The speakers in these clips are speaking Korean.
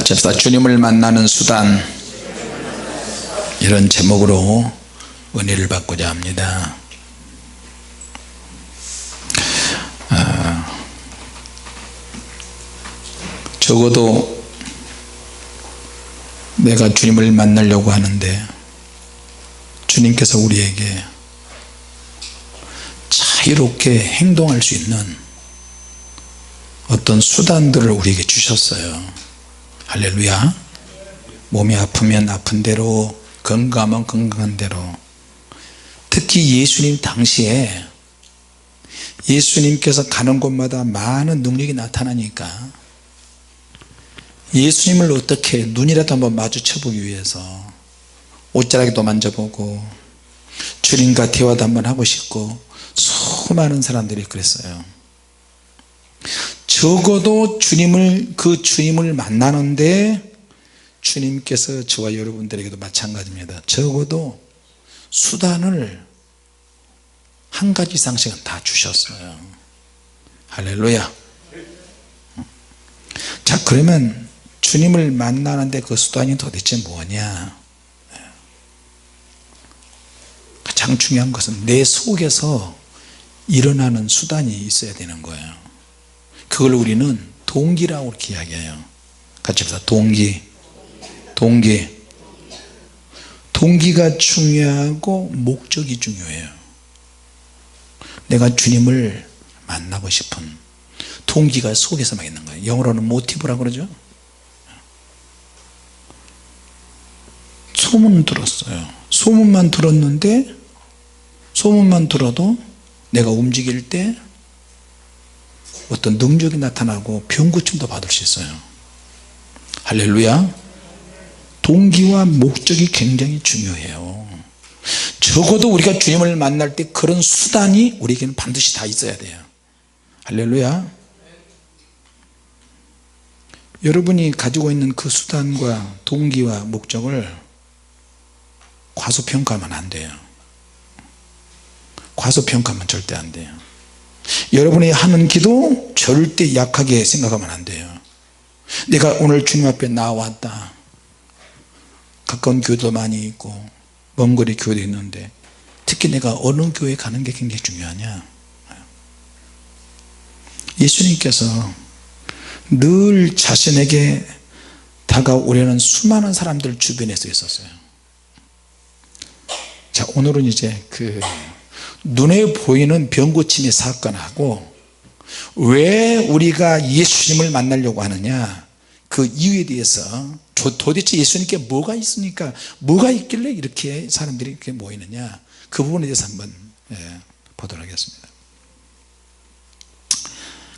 같이 합시다. 주님을 만나는 수단, 이런 제목으로 은혜를 받고자 합니다. 적어도 내가 주님을 만나려고 하는데 주님께서 우리에게 자유롭게 행동할 수 있는 어떤 수단들을 우리에게 주셨어요. 할렐루야. 몸이 아프면 아픈 대로, 건강하면 건강한 대로. 특히 예수님 당시에 예수님께서 가는 곳마다 많은 능력이 나타나니까 예수님을 어떻게 눈이라도 한번 마주쳐 보기 위해서 옷자락도 만져보고 주님과 대화도 한번 하고 싶고 수많은 사람들이 그랬어요. 적어도 그 주님을 만나는데 주님께서 저와 여러분들에게도 마찬가지입니다. 적어도 수단을 한 가지 이상씩은 다 주셨어요. 할렐루야. 자, 그러면 주님을 만나는데 그 수단이 도대체 뭐냐? 가장 중요한 것은 내 속에서 일어나는 수단이 있어야 되는 거예요. 그걸 우리는 동기라고 이렇게 이야기해요. 같이 합시다. 동기가 중요하고 목적이 중요해요. 내가 주님을 만나고 싶은 동기가 속에서만 있는 거예요. 영어로는 모티브라고 그러죠. 소문을 들었어요. 소문만 들었는데, 소문만 들어도 내가 움직일 때 어떤 능력이 나타나고 병고침도 받을 수 있어요. 할렐루야. 동기와 목적이 굉장히 중요해요. 적어도 우리가 주님을 만날 때 그런 수단이 우리에게는 반드시 다 있어야 돼요. 할렐루야. 여러분이 가지고 있는 그 수단과 동기와 목적을 과소평가하면 안 돼요. 과소평가하면 절대 안 돼요. 여러분이 하는 기도 절대 약하게 생각하면 안 돼요. 내가 오늘 주님 앞에 나왔다. 가까운 교회도 많이 있고 먼 거리 교회도 있는데 특히 내가 어느 교회에 가는 게 굉장히 중요하냐. 예수님께서 늘 자신에게 다가오려는 수많은 사람들 주변에서 있었어요. 자, 오늘은 이제 눈에 보이는 병고침의 사건하고 왜 우리가 예수님을 만나려고 하느냐, 그 이유에 대해서 도대체 예수님께 뭐가 있으니까, 뭐가 있길래 이렇게 사람들이 이렇게 모이느냐, 그 부분에 대해서 한번 보도록 하겠습니다.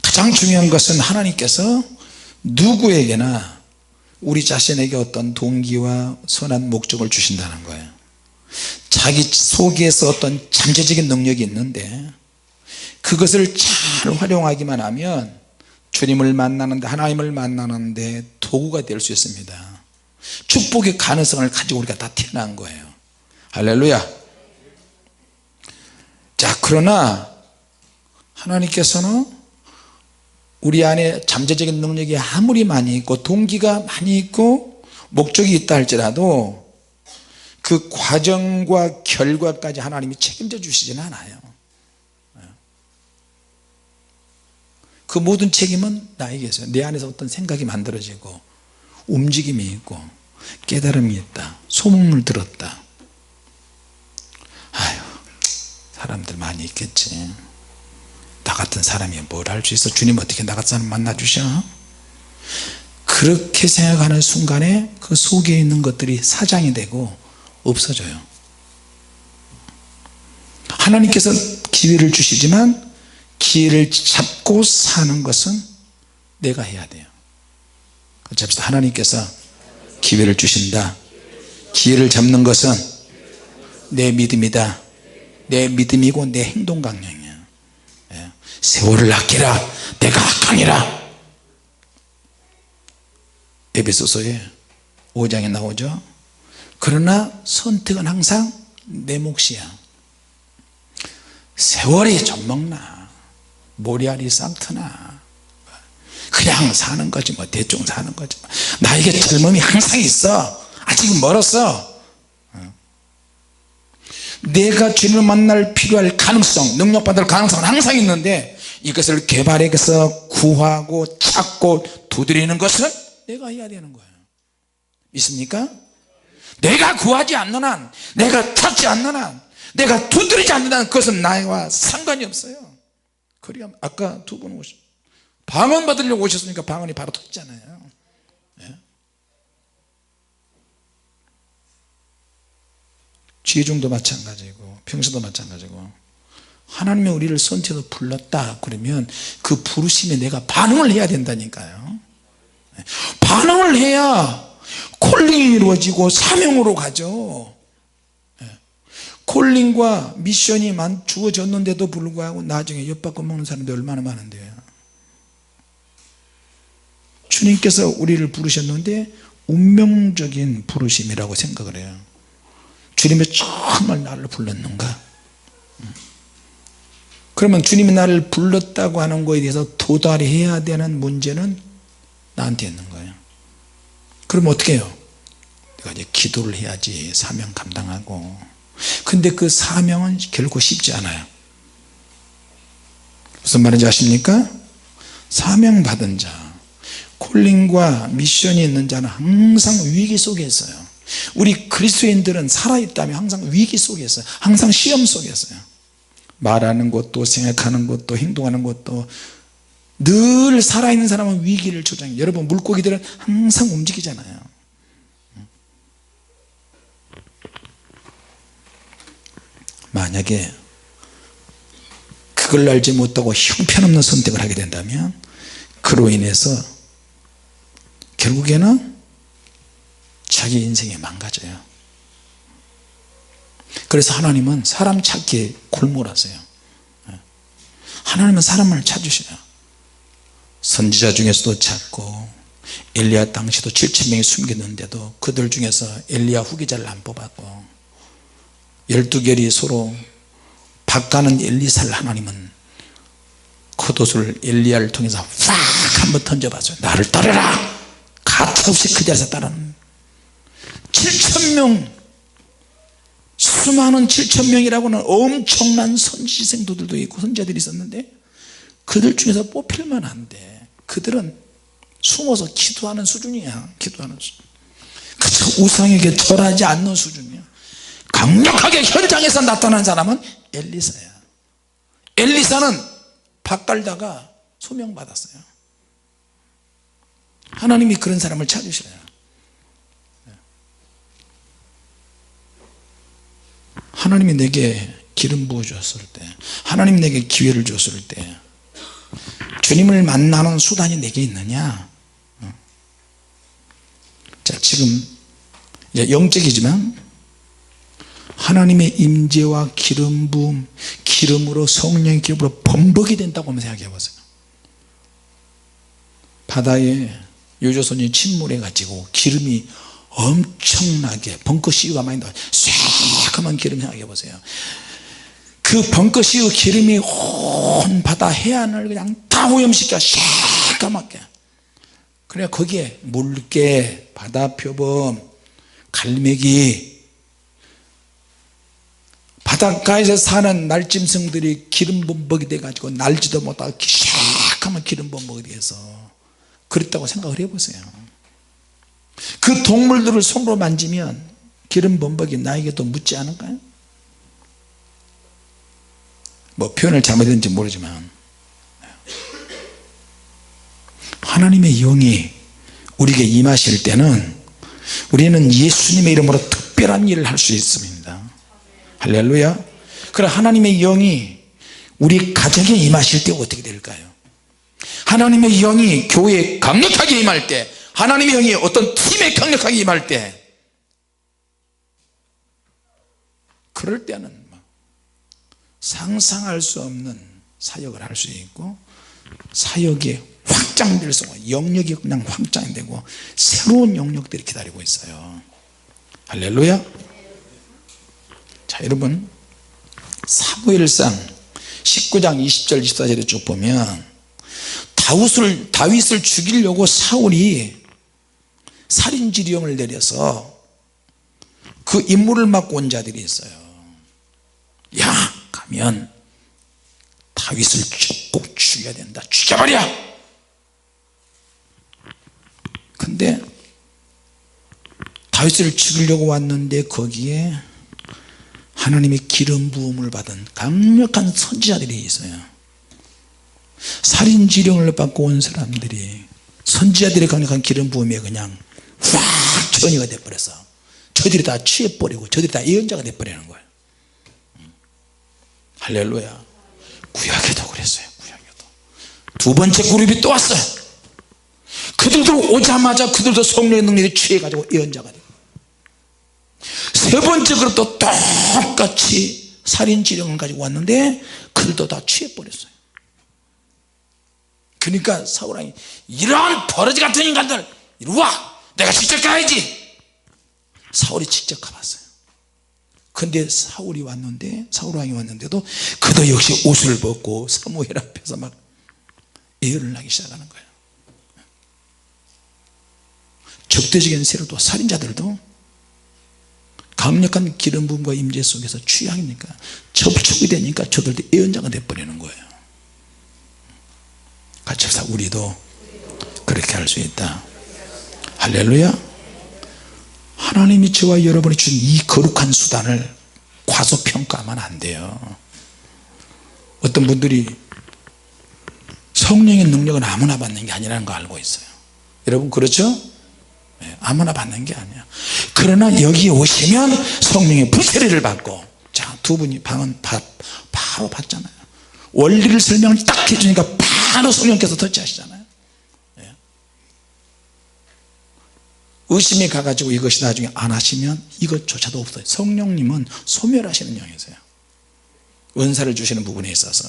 가장 중요한 것은 하나님께서 누구에게나 우리 자신에게 어떤 동기와 선한 목적을 주신다는 거예요. 자기 속에서 어떤 잠재적인 능력이 있는데 그것을 잘 활용하기만 하면 주님을 만나는데, 하나님을 만나는데 도구가 될 수 있습니다. 축복의 가능성을 가지고 우리가 다 태어난 거예요. 할렐루야. 자, 그러나 하나님께서는 우리 안에 잠재적인 능력이 아무리 많이 있고 동기가 많이 있고 목적이 있다 할지라도 그 과정과 결과까지 하나님이 책임져 주시지는 않아요. 그 모든 책임은 나에게 있어요. 내 안에서 어떤 생각이 만들어지고 움직임이 있고 깨달음이 있다, 소문을 들었다. 아유, 사람들 많이 있겠지. 나 같은 사람이 뭘 할 수 있어? 주님 어떻게 나 같은 사람 만나 주셔? 그렇게 생각하는 순간에 그 속에 있는 것들이 사장이 되고 없어져요. 하나님께서 기회를 주시지만 기회를 잡고 사는 것은 내가 해야 돼요. 어차피 하나님께서 기회를 주신다. 기회를 잡는 것은 내 믿음이다. 내 믿음이고 내 행동 강령이야. 세월을 아끼라, 내가 악하니라. 에베소서에 5장에 나오죠. 그러나 선택은 항상 내 몫이야. 세월이 젖먹나 모리알이 싹트나 그냥 사는 거지 뭐, 대충 사는 거지 뭐. 나에게 젊음이 항상 있어, 아직은 멀었어. 내가 주님을 만날 필요할 가능성, 능력받을 가능성은 항상 있는데 이것을 개발해서 구하고 찾고 두드리는 것은 내가 해야 되는 거예요. 믿습니까? 내가 구하지 않는 한, 내가 찾지 않는 한, 내가 두드리지 않는 한 그것은 나와 상관이 없어요. 그러니까 아까 두 분 방언 받으려고 오셨으니까 방언이 바로 터지잖아요. 네? 지혜중도 마찬가지고 평소도 마찬가지고, 하나님이 우리를 선택해서 불렀다 그러면 그 부르심에 내가 반응을 해야 된다니까요. 네? 반응을 해야 콜링이 이루어지고 사명으로 가죠. 네. 콜링과 미션이 주어졌는데도 불구하고 나중에 엿바꿔 먹는 사람들이 얼마나 많은데요. 주님께서 우리를 부르셨는데 운명적인 부르심이라고 생각을 해요. 주님이 정말 나를 불렀는가? 그러면 주님이 나를 불렀다고 하는 것에 대해서 도달해야 되는 문제는 나한테 있는 거예요. 그러면 어떻게 해요? 내가 이제 기도를 해야지 사명 감당하고. 근데 그 사명은 결코 쉽지 않아요. 무슨 말인지 아십니까? 사명 받은 자, 콜링과 미션이 있는 자는 항상 위기 속에 있어요. 우리 그리스도인들은 살아있다면 항상 위기 속에 있어요. 항상 시험 속에 있어요. 말하는 것도 생각하는 것도 행동하는 것도 늘 살아있는 사람은 위기를 조장해요. 여러분, 물고기들은 항상 움직이잖아요. 만약에 그걸 알지 못하고 형편없는 선택을 하게 된다면 그로 인해서 결국에는 자기 인생이 망가져요. 그래서 하나님은 사람 찾기에 골몰하세요. 하나님은 사람을 찾으셔요. 선지자 중에서도 찾고, 엘리야 당시도 7,000명이 숨겼는데도 그들 중에서 엘리야 후계자를 안 뽑았고, 12결이 서로 박가는 엘리사를 하나님은 겉옷을 엘리야를 통해서 확 한번 던져봤어요. 나를 따르라. 가차없이 그 자리에서 따르는 7,000명, 수많은 7,000명이라고는 엄청난 선지 생도들도 있고 선지자들이 있었는데 그들 중에서 뽑힐만 한데 그들은 숨어서 기도하는 수준이야. 기도하는 수준. 그저 우상에게 절하지 않는 수준이야. 강력하게 현장에서 나타난 사람은 엘리사야. 엘리사는 밥 갈다가 소명받았어요. 하나님이 그런 사람을 찾으셔요. 하나님이 내게 기름 부어주었을 때, 하나님이 내게 기회를 줬을 때 주님을 만나는 수단이 내게 있느냐? 자, 지금 이제 영적이지만 하나님의 임재와 기름 부음, 기름으로, 성령의 기름으로 범벅이 된다고 한번 생각해 보세요. 바다에 요조선이 침몰해 가지고 기름이 엄청나게 벙커시우가 많이 나와요. 새까만 기름 생각해 보세요. 그 벙커시우 기름이 온 바다 해안을 그냥 다 오염시켜 새까맣게. 그래 거기에 물개, 바다표범, 갈매기, 바닷가에서 사는 날짐승들이 기름 범벅이 돼 가지고 날지도 못하고 새까만 기름 범벅이 돼서 그랬다고 생각을 해보세요. 그 동물들을 손으로 만지면 기름 범벅이 나에게도 묻지 않을까요? 뭐 표현을 잘못했는지 모르지만 하나님의 영이 우리에게 임하실 때는 우리는 예수님의 이름으로 특별한 일을 할 수 있습니다. 할렐루야. 그럼 하나님의 영이 우리 가정에 임하실 때 어떻게 될까요? 하나님의 영이 교회에 강력하게 임할 때, 하나님의 영이 어떤 팀에 강력하게 임할 때, 그럴 때는 상상할 수 없는 사역을 할 수 있고 사역이 확장될 수 있고 영역이 그냥 확장되고 새로운 영역들이 기다리고 있어요. 할렐루야. 자, 여러분, 사무엘상 19장 20절 24절에 쭉 보면 다윗을 죽이려고 사울이 살인지령을 내려서 그 임무를 맡고 온 자들이 있어요. 야 가면 다윗을 꼭 죽여야 된다, 죽여버려. 근데 다윗을 죽이려고 왔는데 거기에 하나님의 기름 부음을 받은 강력한 선지자들이 있어요. 살인지령을 받고 온 사람들이 선지자들의 강력한 기름 부음에 그냥 확 전이가 돼버려서 저들이 다 취해버리고 저들이 다 예언자가 돼버리는 거예요. 할렐루야. 구약에도 그랬어요. 구약에도 두 번째 그룹이 또 왔어요. 그들도 오자마자 그들도 성령의 능력에 취해가지고 예언자가 돼요. 세 번째 그룹도 똑같이 살인지령을 가지고 왔는데 그들도 다 취해버렸어요. 그러니까 사울왕이 이런 버러지 같은 인간들 이리 와, 내가 직접 가야지. 사울이 직접 가봤어요. 근데 사울왕이 왔는데도 그도 역시 옷을 벗고 사무엘 앞에서 막 예언을 하기 시작하는 거예요. 적대적인 세력도 살인자들도 강력한 기름 부음과 임재 속에서 취하니까 접촉이 되니까 저들도 예언자가 돼버리는 거예요. 같이 해서 우리도 그렇게 할 수 있다. 할렐루야. 하나님이 저와 여러분이 주신 이 거룩한 수단을 과소평가하면 안 돼요. 어떤 분들이 성령의 능력은 아무나 받는 게 아니라는 거 알고 있어요. 여러분 그렇죠? 네, 아무나 받는 게 아니야. 그러나 여기에 오시면 성령의 불세례를 받고, 자, 두 분이 방은 바로 받잖아요. 원리를 설명을 딱 해주니까 바로 성령께서 터치하시잖아요. 네. 의심이 가가지고 이것이 나중에 안 하시면 이것조차도 없어요. 성령님은 소멸하시는 영이세요. 은사를 주시는 부분에 있어서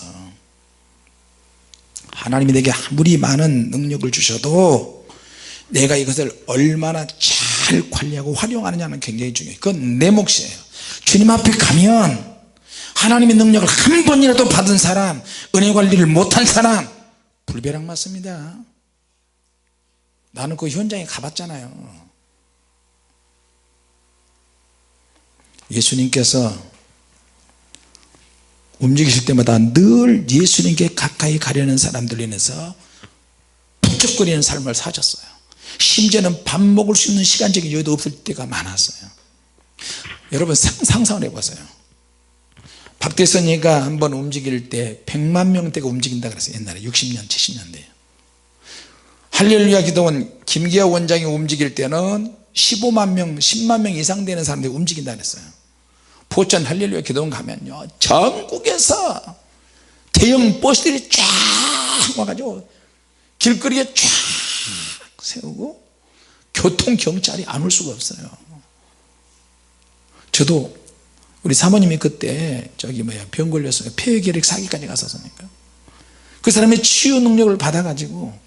하나님이 내게 아무리 많은 능력을 주셔도 내가 이것을 얼마나 잘 관리하고 활용하느냐는 굉장히 중요해요. 그건 내 몫이에요. 주님 앞에 가면 하나님의 능력을 한 번이라도 받은 사람, 은혜 관리를 못한 사람 불벼락 맞습니다. 나는 그 현장에 가봤잖아요. 예수님께서 움직이실 때마다 늘 예수님께 가까이 가려는 사람들로 인해서 북적거리는 삶을 사셨어요. 심지어는 밥 먹을 수 있는 시간적인 여유도 없을 때가 많았어요. 여러분 상상을 해보세요. 박대선이가 한번 움직일 때 100만 명대가 움직인다 그랬어요. 옛날에 60년 70년대에 할렐루야 기도원 김기아 원장이 움직일 때는 15만 명 10만 명 이상 되는 사람들이 움직인다 그랬어요. 포천 할렐루야 기도원 가면요 전국에서 대형 버스들이 쫙 와가지고 길거리에 쫙 세우고 교통경찰이 안 올 수가 없어요. 저도 우리 사모님이 그때 병 걸렸어요. 폐결핵 사기까지 갔었으니까 그 사람의 치유 능력을 받아가지고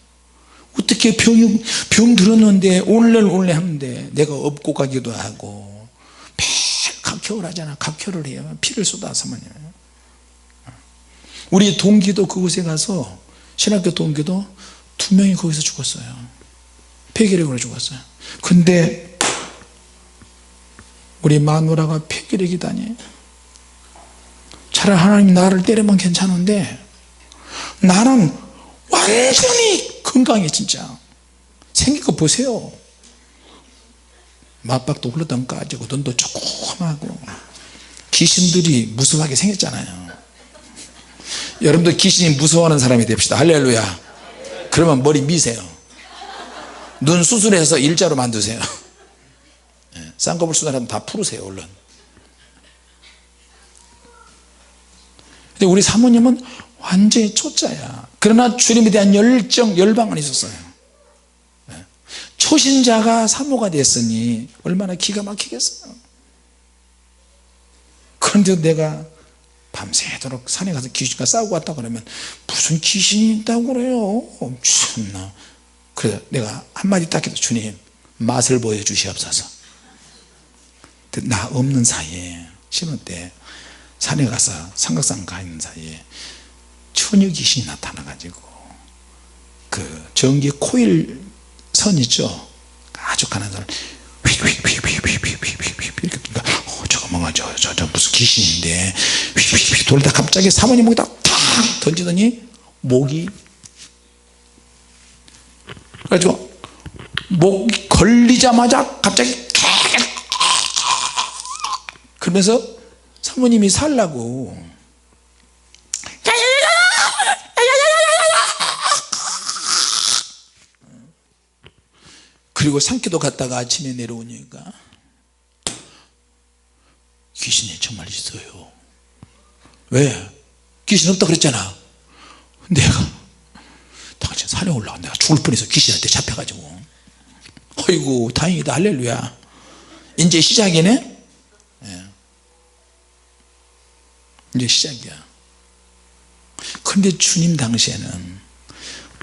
어떻게 병 들었는데 오늘날 하는데 내가 업고 가기도 하고 매일 각혈을 하잖아. 각혈을 해요. 피를 쏟아 사모님. 우리 동기도 그곳에 가서 신학교 동기도 2명이 거기서 죽었어요. 폐결핵으로 죽었어요. 근데 우리 마누라가 폐결핵이다니. 차라리 하나님이 나를 때리면 괜찮은데 나는 완전히 건강해. 진짜 생긴 거 보세요. 맞박도 흘러덩 까지고 눈도 조그마하고 귀신들이 무서워하게 생겼잖아요. 여러분도 귀신이 무서워하는 사람이 됩시다. 할렐루야. 그러면 머리 미세요. 눈 수술해서 일자로 만드세요. 쌍꺼풀 수술하면 다 풀으세요. 얼른. 근데 우리 사모님은 완전히 초짜야. 그러나 주님에 대한 열정 열방은 있었어요. 초신자가 사모가 됐으니 얼마나 기가 막히겠어요. 그런데 내가 밤새도록 산에 가서 귀신과 싸우고 왔다 그러면 무슨 귀신이 있다고 그래요. 참나. 그래서 내가 한마디 딱 해도 주님 맛을 보여주시옵소서. 나 없는 사이에 신혼 때 산에 가서 삼각산 가 있는 사이에 처녀 귀신이 나타나가지고 그 전기 코일 선 있죠. 아주 가난한 사람 휙휙휙휙휙휙휙 이렇게 저거 뭔가 저 무슨 귀신인데 휙휙휙 돌다 갑자기 사모님 목에다 탁 던지더니 목이 그래가지고 목이 걸리자마자 갑자기 그러면서 사모님이 살라고 그리고 산기도 갔다가 아침에 내려오니까 귀신이 정말 있어요. 왜? 귀신 없다 그랬잖아. 내가 당신 산에 올라가 내가 죽을 뻔해서 귀신한테 잡혀가지고 어이구 다행이다 할렐루야. 이제 시작이네. 예. 이제 시작이야. 그런데 주님 당시에는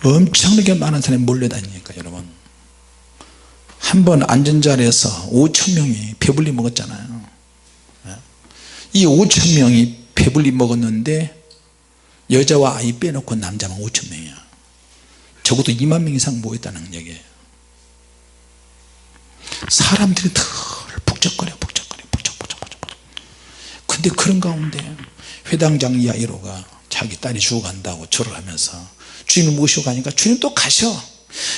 엄청나게 많은 사람이 몰려다니니까 여러분 한 번 앉은 자리에서 5,000명이 배불리 먹었잖아요. 이 5,000명이 배불리 먹었는데 여자와 아이 빼놓고 남자만 5,000명이야 적어도 2만 명 이상 모였다는 얘기예요. 사람들이 덜 북적거려 근데 그런 가운데 회당장 야이로가 자기 딸이 죽어간다고 절을 하면서 주님을 모시고 가니까 주님 또 가셔.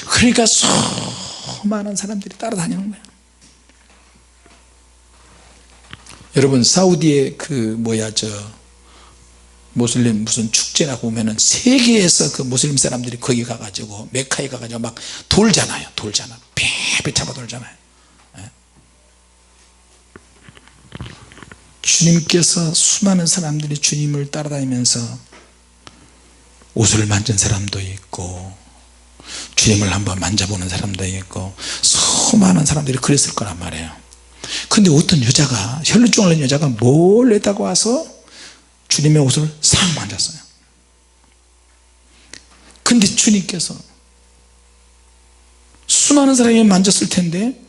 그러니까 수많은 사람들이 따라다니는 거야. 여러분 사우디에 그 모슬림 무슨 축제나 보면은 세계에서 그 모슬림 사람들이 거기 가가지고 메카에 가가지고 막 돌잖아요. 배 잡아 돌잖아요. 예? 주님께서 수많은 사람들이 주님을 따라다니면서 옷을 만진 사람도 있고 주님을 한번 만져보는 사람도 있고 수많은 사람들이 그랬을 거란 말이에요. 근데 어떤 여자가 혈루증 걸린 여자가 몰래다가 와서 주님의 옷을 싹 만졌어요. 근데 주님께서 수많은 사람이 만졌을 텐데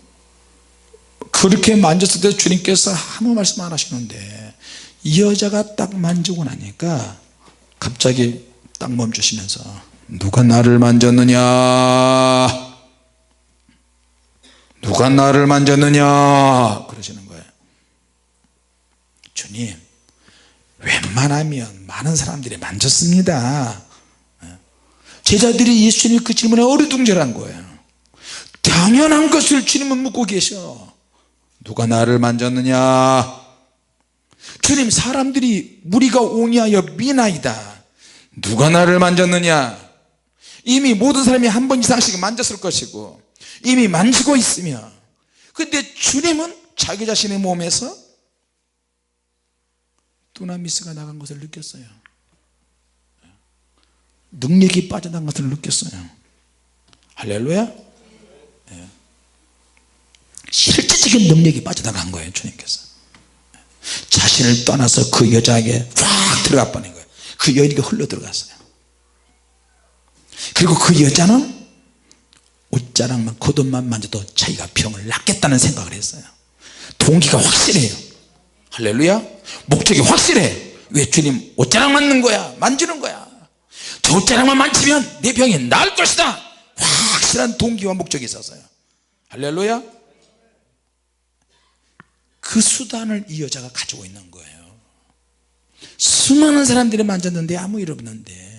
그렇게 만졌을 때 주님께서 아무 말씀 안 하시는데 이 여자가 딱 만지고 나니까 갑자기 딱 멈추시면서 누가 나를 만졌느냐 누가 나를 만졌느냐 그러시는 거예요. 주님 웬만하면 많은 사람들이 만졌습니다. 제자들이 예수님 그 질문에 어리둥절한 거예요. 당연한 것을 주님은 묻고 계셔. 누가 나를 만졌느냐. 주님 사람들이 무리가 오니하여 미나이다. 누가 나를 만졌느냐. 이미 모든 사람이 한 번 이상씩 만졌을 것이고 이미 만지고 있으며 근데 주님은 자기 자신의 몸에서 두나미스가 나간 것을 느꼈어요. 능력이 빠져나간 것을 느꼈어요. 할렐루야. 실제적인 능력이 빠져나간 거예요. 주님께서 자신을 떠나서 그 여자에게 확 들어가 버린 거예요. 그 여인에게 흘러 들어갔어요. 그리고 그 여자는 옷자락만 겉옷만 만져도 자기가 병을 낫겠다는 생각을 했어요. 동기가 확실해요. 할렐루야. 목적이 확실해. 왜? 주님 옷자락 만는 거야, 만지는 거야. 저 옷자락만 만지면 내 병이 나을 것이다. 확실한 동기와 목적이 있었어요. 할렐루야. 그 수단을 이 여자가 가지고 있는 거예요. 수많은 사람들이 만졌는데 아무 일 없는데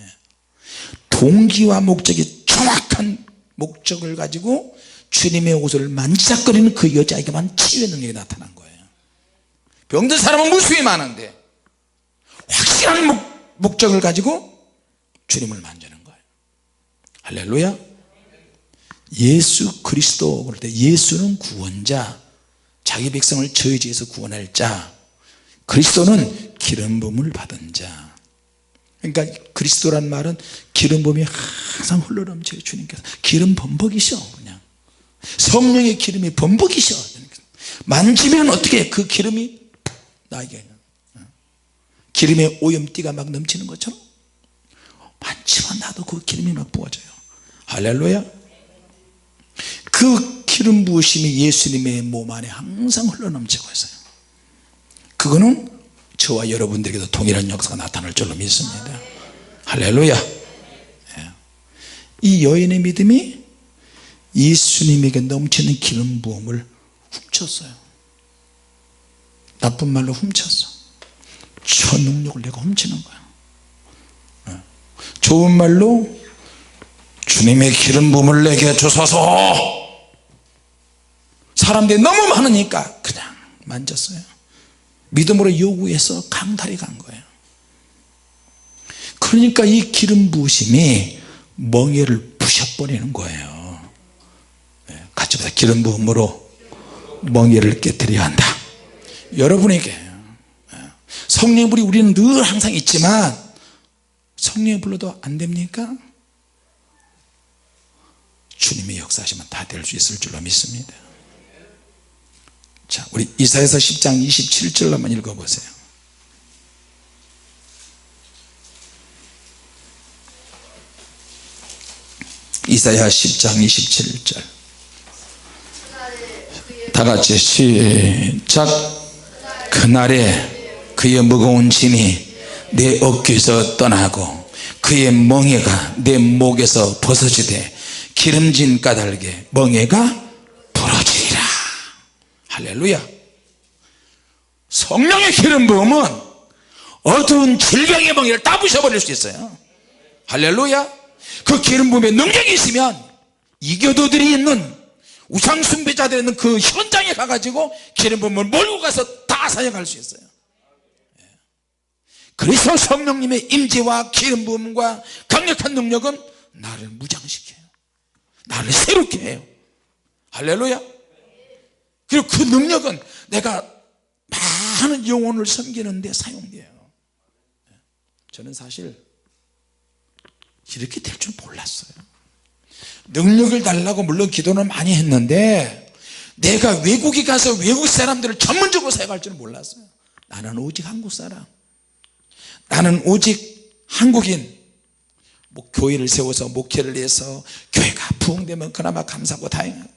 동기와 목적이 정확한 목적을 가지고 주님의 옷을 만지작거리는 그 여자에게만 치유의 능력이 나타난 거예요. 병든 사람은 무수히 많은데 확실한 목적을 가지고 주님을 만지는 거예요. 할렐루야. 예수 그리스도 그럴 때 예수는 구원자, 자기 백성을 저희 죄에서 구원할 자, 그리스도는 기름 부음을 받은 자. 그러니까 그리스도란 말은 기름 부음이 항상 흘러넘쳐요. 주님께서 기름 범벅이셔. 그냥 성령의 기름이 범벅이셔. 만지면 어떻게 그 기름이 나에게 기름의 오염띠가 막 넘치는 것처럼 만지면 나도 그 기름이 막 부어져요. 할렐루야. 그 기름 부으심이 예수님의 몸 안에 항상 흘러넘치고 있어요. 그거는 저와 여러분들에게도 동일한 역사가 나타날 줄로 믿습니다. 할렐루야. 이 여인의 믿음이 예수님에게 넘치는 기름 부음을 훔쳤어요. 나쁜 말로 훔쳤어. 저 능력을 내가 훔치는 거야. 좋은 말로 주님의 기름 부음을 내게 주소서. 사람들이 너무 많으니까 그냥 만졌어요. 믿음으로 요구해서 강탈이 간 거예요. 그러니까 이 기름 부으심이 멍에를 부셔버리는 거예요. 같이 보자. 기름 부음으로 멍에를 깨뜨려야 한다. 여러분에게 성령의 불이 우리는 늘 항상 있지만 성령의 불로도 안 됩니까? 주님의 역사하시면 다 될 수 있을 줄로 믿습니다. 자, 우리 이사야서 10장 27절 한번 읽어보세요. 이사야 10장 27절 다같이 시작. 그날에 그의 무거운 짐이 내 어깨에서 떠나고 그의 멍에가 내 목에서 벗어지되 기름진 까닭에 멍에가 부러지리라. 할렐루야. 성령의 기름 부음은 어두운 질병의 멍에를 다 부셔버릴 수 있어요. 할렐루야. 그 기름 부음의 능력이 있으면 이교도들이 있는 우상 숭배자들이 있는 그 현장에 가가지고 기름 부음을 몰고 가서 다 사역할 수 있어요. 그래서 성령님의 임재와 기름 부음과 강력한 능력은 나를 무장시켜요. 나를 새롭게 해요. 할렐루야. 그리고 그 능력은 내가 많은 영혼을 섬기는 데 사용돼요. 저는 사실 이렇게 될 줄 몰랐어요. 능력을 달라고 물론 기도는 많이 했는데 내가 외국에 가서 외국 사람들을 전문적으로 사역할 줄은 몰랐어요. 나는 오직 한국 사람, 나는 오직 한국인. 뭐 교회를 세워서 목회를 해서 교회가 부흥되면 그나마 감사하고 다행하고,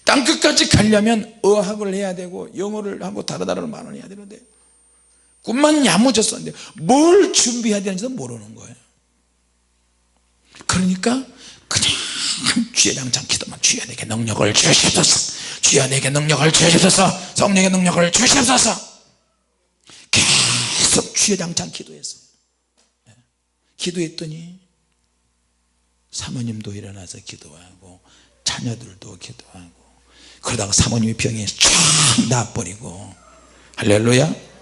땅끝까지 가려면 어학을 해야 되고 영어를 하고 다른 말을 해야 되는데 꿈만 야무졌었는데 뭘 준비해야 되는지도 모르는 거예요. 그러니까 그냥 주야장창 기도만, 주여 내게 능력을 주시옵소서, 주여 내게 능력을 주시옵소서, 성령의 능력을 주시옵소서. 계속 주야장창 기도했어요. 기도했더니 사모님도 일어나서 기도하고 자녀들도 기도하고, 그러다가 사모님이 병이 쫙 나버리고. 할렐루야.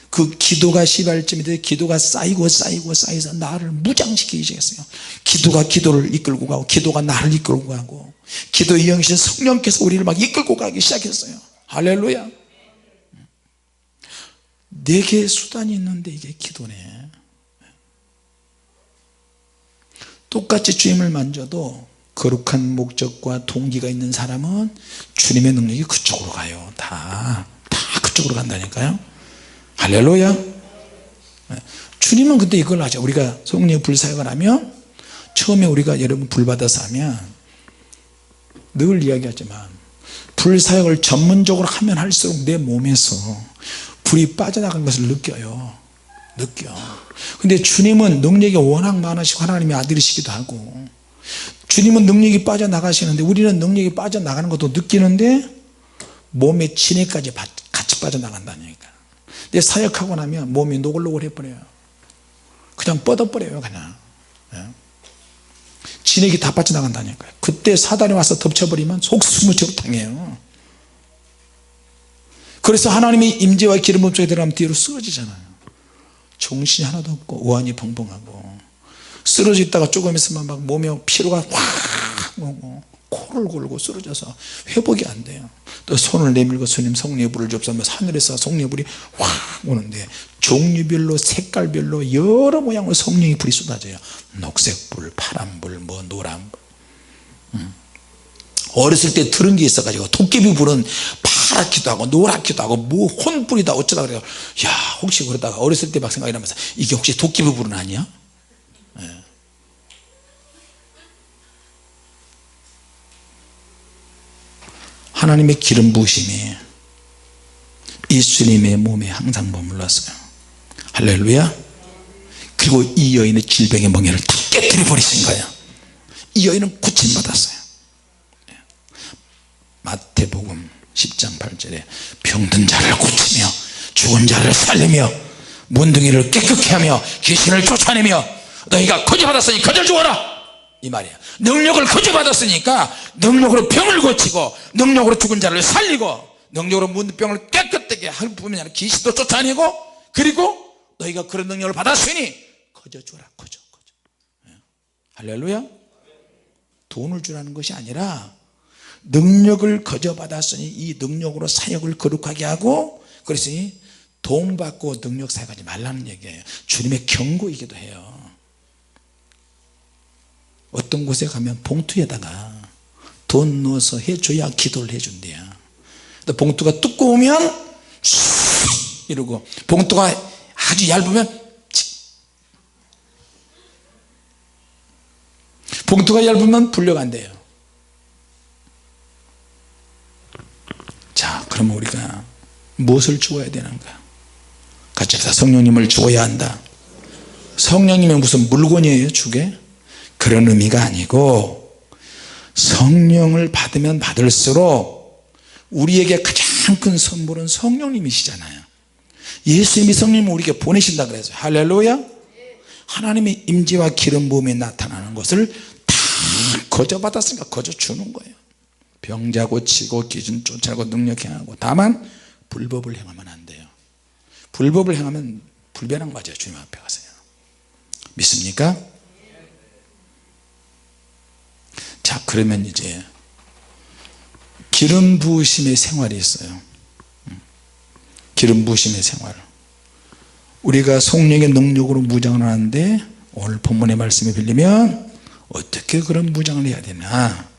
그 기도가 시발점이 돼 기도가 쌓여서 나를 무장시키기 시작했어요. 기도가 기도를 이끌고 가고 기도가 나를 이끌고 가고 기도의 영이신 성령께서 우리를 막 이끌고 가기 시작했어요. 할렐루야. 내게 수단이 있는데 이게 기도네. 똑같이 주님을 만져도 거룩한 목적과 동기가 있는 사람은 주님의 능력이 그쪽으로 가요. 다 그쪽으로 간다니까요. 할렐루야. 주님은 근데 이걸 하죠. 우리가 성령의 불사역을 하면, 처음에 우리가 여러분 불받아서 하면 늘 이야기하지만 불사역을 전문적으로 하면 할수록 내 몸에서 불이 빠져나간 것을 느껴요. 근데 주님은 능력이 워낙 많으시고 하나님의 아들이시기도 하고, 주님은 능력이 빠져나가시는데 우리는 능력이 빠져나가는 것도 느끼는데 몸의 진액까지 같이 빠져나간다니까. 근데 사역하고 나면 몸이 노글노글 해버려요. 그냥 뻗어버려요. 그냥 진액이 다 빠져나간다니까요. 그때 사단이 와서 덮쳐버리면 속수무책 당해요. 그래서 하나님의 임재와 기름 부음 속에 들어가면 뒤로 쓰러지잖아요. 정신이 하나도 없고 우환이 벙벙하고, 쓰러져 있다가 조금 있으면 막 몸에 피로가 확 오고 코를 골고 쓰러져서 회복이 안 돼요. 또 손을 내밀고 주님 성령의 불을 줍사하면서 하늘에서 성령의 불이 확 오는데 종류별로 색깔별로 여러 모양으로 성령의 불이 쏟아져요. 녹색불, 파란불, 뭐 노란불. 어렸을 때 들은 게 있어가지고 도깨비 불은 파랗기도 하고 노랗기도 하고 뭐 혼불이다 어쩌다 그래요. 야, 혹시 그러다가 어렸을 때 막 생각이 나면서 이게 혹시 도깨비 불은 아니야? 하나님의 기름 부으심이 예수님의 몸에 항상 머물렀어요. 할렐루야. 그리고 이 여인의 질병의 멍에를 다 깨뜨려 버리신 거예요. 이 여인은 고침받았어요. 마태복음 10장 8절에 병든 자를 고치며 죽은 자를 살리며 문둥이를 깨끗게 하며 귀신을 쫓아내며 너희가 거저받았으니 거저 주어라, 이 말이야. 능력을 거저받았으니까 능력으로 병을 고치고 능력으로 죽은 자를 살리고 능력으로 문병을 깨끗하게 할 뿐만 아니라 귀신도 쫓아내고, 그리고 너희가 그런 능력을 받았으니 거저 주어라. 거저. 할렐루야. 돈을 주라는 것이 아니라 능력을 거저 받았으니 이 능력으로 사역을 거룩하게 하고, 그랬으니 돈 받고 능력 사역하지 말라는 얘기예요. 주님의 경고이기도 해요. 어떤 곳에 가면 봉투에다가 돈 넣어서 해줘야 기도를 해준대요. 봉투가 두꺼우면 이러고, 봉투가 아주 얇으면 봉투가 얇으면 불려간대요. 자, 그러면 우리가 무엇을 주어야 되는가? 같이 합시다. 성령님을 주어야 한다. 성령님은 무슨 물건이에요, 주게? 그런 의미가 아니고, 성령을 받으면 받을수록 우리에게 가장 큰 선물은 성령님이시잖아요. 예수님이 성령님을 우리에게 보내신다 그래서 할렐루야. 하나님의 임재와 기름 부음이 나타나는 것을 다 거저 받았으니까 거저 주는 거예요. 병자 고치고 기준 쫓아내고 능력 행하고, 다만 불법을 행하면 안 돼요. 불법을 행하면 불변한 거죠. 주님 앞에 가세요. 믿습니까? 자, 그러면 이제 기름 부으심의 생활이 있어요. 기름 부으심의 생활. 우리가 성령의 능력으로 무장을 하는데, 오늘 본문의 말씀에 빌리면 어떻게 그런 무장을 해야 되나?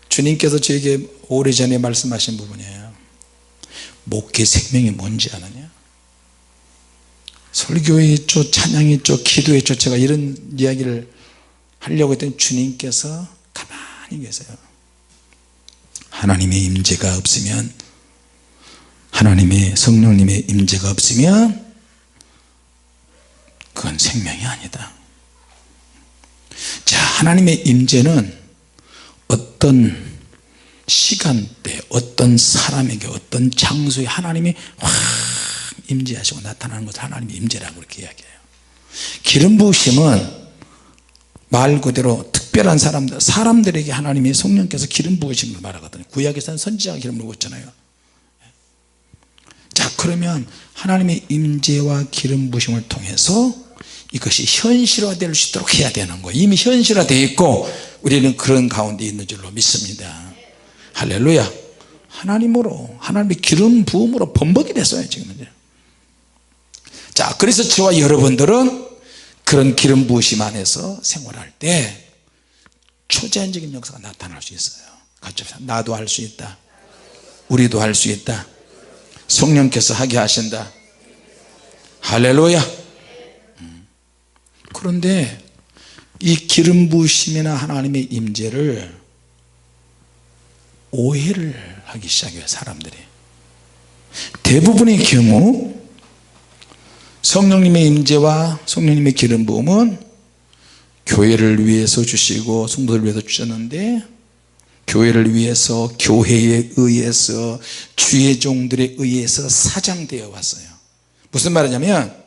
주님께서 저에게 오래전에 말씀하신 부분이에요. 목회 생명이 뭔지 아느냐? 설교에 있죠, 찬양에 있죠, 기도에 있죠. 제가 이런 이야기를 하려고 했더니 주님께서 가만히 계세요. 하나님의 임재가 없으면, 하나님의 성령님의 임재가 없으면 그건 생명이 아니다. 자, 하나님의 임재는 어떤 시간대, 어떤 사람에게, 어떤 장소에 하나님이 확 임재하시고 나타나는 것을 하나님의 임재라고 그렇게 이야기해요. 기름 부으심은 말 그대로 특별한 사람들에게 하나님의 성령께서 기름 부으심을 말하거든요. 구약에서는 선지자가 기름 부었잖아요. 자, 그러면 하나님의 임재와 기름 부으심을 통해서 이것이 현실화될 수 있도록 해야 되는 거예요. 이미 현실화되어 있고 우리는 그런 가운데 있는 줄로 믿습니다. 할렐루야. 하나님으로, 하나님의 기름 부음으로 범벅이 됐어요, 지금은. 자, 그래서 저와 여러분들은 그런 기름 부으심 안에서 생활할 때 초자연적인 역사가 나타날 수 있어요. 같이 나도 할 수 있다, 우리도 할 수 있다, 성령께서 하게 하신다. 할렐루야. 그런데 이 기름 부으심이나 하나님의 임재를 오해를 하기 시작해요, 사람들이. 대부분의 경우 성령님의 임재와 성령님의 기름 부음은 교회를 위해서 주시고 성도를 위해서 주셨는데, 교회를 위해서, 교회에 의해서, 주의 종들에 의해서 사장되어 왔어요. 무슨 말이냐면,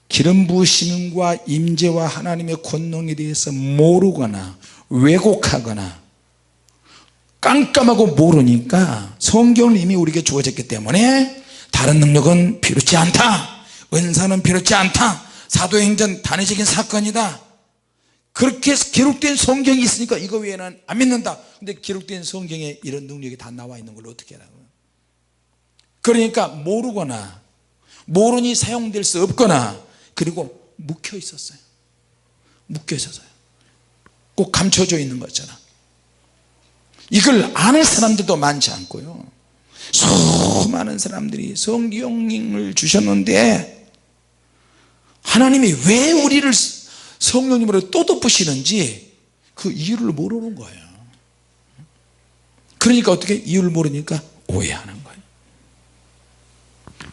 기름 부으심과 임재와 하나님의 권능에 대해서 모르거나 왜곡하거나 깜깜하고 모르니까, 성경은 이미 우리에게 주어졌기 때문에 다른 능력은 필요치 않다, 은사는 필요치 않다, 사도행전 단회적인 사건이다, 그렇게 기록된 성경이 있으니까 이거 외에는 안 믿는다. 근데 기록된 성경에 이런 능력이 다 나와 있는 걸 어떻게 하라고요? 그러니까 모르거나, 모르니 사용될 수 없거나, 그리고 묵혀 있었어요. 묵혀 있었어요. 꼭 감춰져 있는 거잖아. 이걸 아는 사람들도 많지 않고요, 수많은 사람들이 성경을 주셨는데 하나님이 왜 우리를 성령님으로 또 덮으시는지 그 이유를 모르는 거예요. 그러니까 어떻게 이유를 모르니까 오해하는 거예요.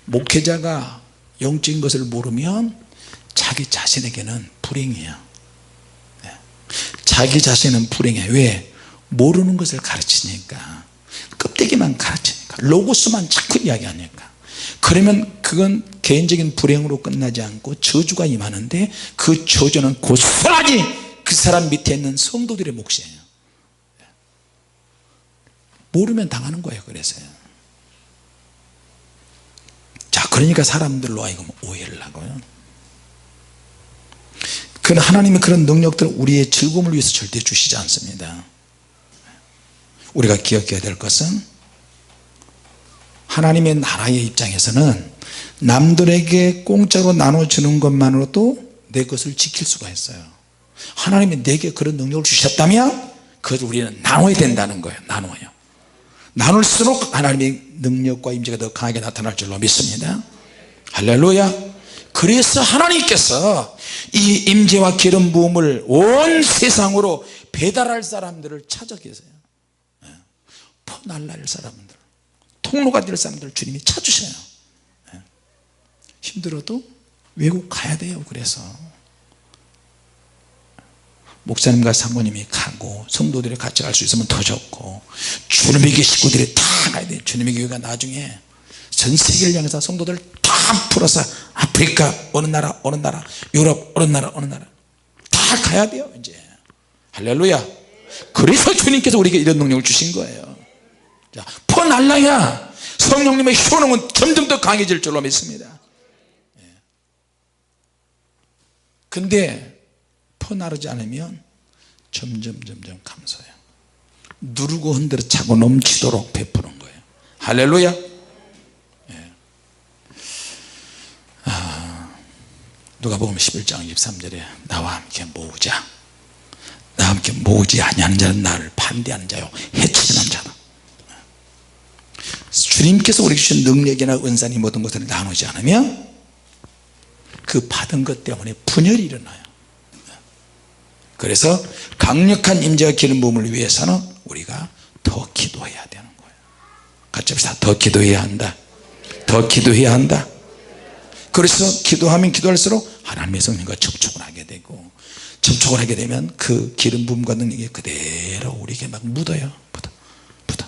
목회자가 영적인 것을 모르면 자기 자신에게는 불행이에요. 자기 자신은 불행해. 왜? 모르는 것을 가르치니까, 껍데기만 가르치니까, 로고스만 자꾸 이야기하니까. 그러면 그건 개인적인 불행으로 끝나지 않고 저주가 임하는데, 그 저주는 고스란히 그 사람 밑에 있는 성도들의 몫이에요. 모르면 당하는 거예요. 그래서요. 자, 그러니까 사람들로 하여금 오해를 하고요. 그건 하나님이 그런 능력들을 우리의 즐거움을 위해서 절대 주시지 않습니다. 우리가 기억해야 될 것은, 하나님의 나라의 입장에서는 남들에게 공짜로 나눠주는 것만으로도 내 것을 지킬 수가 있어요. 하나님이 내게 그런 능력을 주셨다면 그것을 우리는 나눠야 된다는 거예요. 나눠요. 나눌수록 하나님의 능력과 임재가 더 강하게 나타날 줄로 믿습니다. 할렐루야. 그래서 하나님께서 이 임재와 기름 부음을 온 세상으로 배달할 사람들을 찾아 계세요. 퍼날라할 사람들, 통로가 될 사람들을 주님이 찾으셔요. 힘들어도 외국 가야 돼요. 그래서 목사님과 사모님이 가고 성도들이 같이 갈 수 있으면 더 좋고, 주님의 교회 식구들이 다 가야 돼요. 주님의 교회가 나중에 전 세계를 향해서 성도들을 다 풀어서 아프리카 어느 나라 어느 나라, 유럽 어느 나라 어느 나라 다 가야 돼요. 이제 할렐루야. 그래서 주님께서 우리에게 이런 능력을 주신 거예요. 자, 퍼날라야 성령님의 효능은 점점 더 강해질 줄로 믿습니다. 근데 퍼나르지 않으면 점점 감소해요. 누르고 흔들어 차고 넘치도록 베푸는 거예요. 할렐루야. 누가복음 11장 23절에 나와 함께 모으자, 나와 함께 모으지 아니하는 자는 나를 반대하는 자요 해치는 자다. 주님께서 우리에게 주신 능력이나 은사니 모든 것을 나누지 않으면 그 받은 것 때문에 분열이 일어나요. 그래서 강력한 임재와 기름 부음을 위해서는 우리가 더 기도해야 되는 거예요. 같이 합시다. 더 기도해야 한다. 더 기도해야 한다. 그래서 기도하면 기도할수록 하나님의 성령과 접촉을 하게 되고, 접촉을 하게 되면 그 기름 부음과 능력이 그대로 우리에게 막 묻어요. 묻어.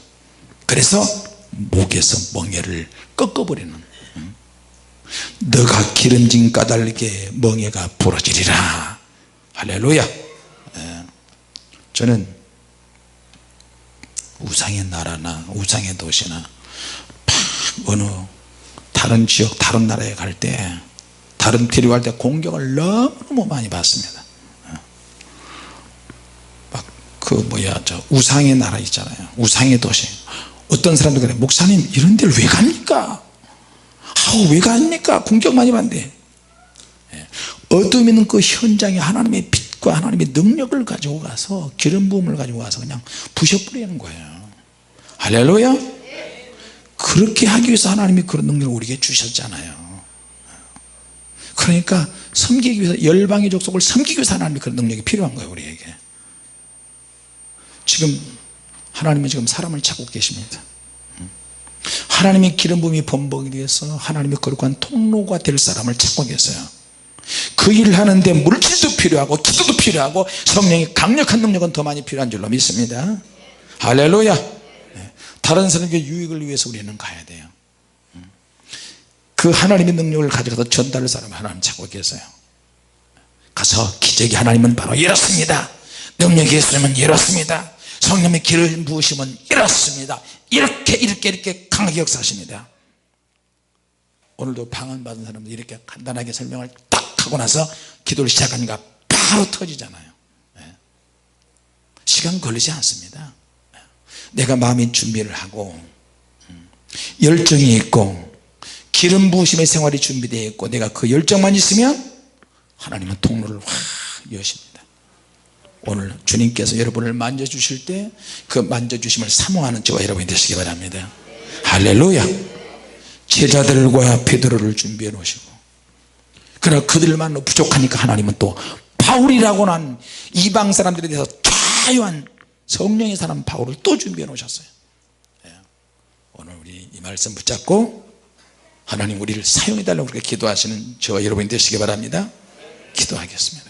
그래서 목에서 멍에를 꺾어버리는, 너가 기름진 까닭에 멍에가 부러지리라. 할렐루야. 저는 우상의 나라나 우상의 도시나 어느 다른 지역 다른 나라에 갈 때, 다른 필요할 때 공격을 너무 많이 받습니다. 막 저 우상의 나라 있잖아요. 우상의 도시. 어떤 사람들 그래, 목사님 이런 데를 왜 갑니까? 왜 갑니까? 공격 많이 받는데. 어둠 있는 그 현장에 하나님의 빛과 하나님의 능력을 가지고 가서, 기름 부음을 가지고 가서 그냥 부셔버리는 거예요. 할렐루야. 그렇게 하기 위해서 하나님이 그런 능력을 우리에게 주셨잖아요. 그러니까 섬기기 위해서, 열방의 족속을 섬기기 위해서 하나님이 그런 능력이 필요한 거예요. 우리에게 지금 하나님은 지금 사람을 찾고 계십니다. 하나님의 기름 부음이 번복이 위해서 하나님의 거룩한 통로가 될 사람을 찾고 계세요. 그 일을 하는데 물질도 필요하고 기도도 필요하고 성령의 강력한 능력은 더 많이 필요한 줄로 믿습니다. 할렐루야. 다른 사람에게 유익을 위해서 우리는 가야 돼요. 그 하나님의 능력을 가져가서 전달할 사람을 하나님 찾고 계세요. 가서 기적이 하나님은 바로 이렇습니다. 능력이 예수님은 이렇습니다. 성령의 기름 부으심은 이렇습니다. 이렇게 강하게 역사하십니다. 오늘도 방언 받은 사람들 이렇게 간단하게 설명을 딱 하고 나서 기도를 시작하니까 바로 터지잖아요. 시간 걸리지 않습니다. 내가 마음의 준비를 하고 열정이 있고 기름 부으심의 생활이 준비되어 있고 내가 그 열정만 있으면 하나님은 통로를 확 여십니다. 오늘 주님께서 여러분을 만져주실 때 그 만져주심을 사모하는 저와 여러분이 되시기 바랍니다. 할렐루야. 제자들과 베드로를 준비해 놓으시고, 그러나 그들만 부족하니까 하나님은 또 바울이라고 한 이방 사람들에 대해서 자유한 성령의 사람 바울을 또 준비해 놓으셨어요. 오늘 우리 이 말씀 붙잡고 하나님 우리를 사용해 달라고 그렇게 기도하시는 저와 여러분이 되시기 바랍니다. 기도하겠습니다.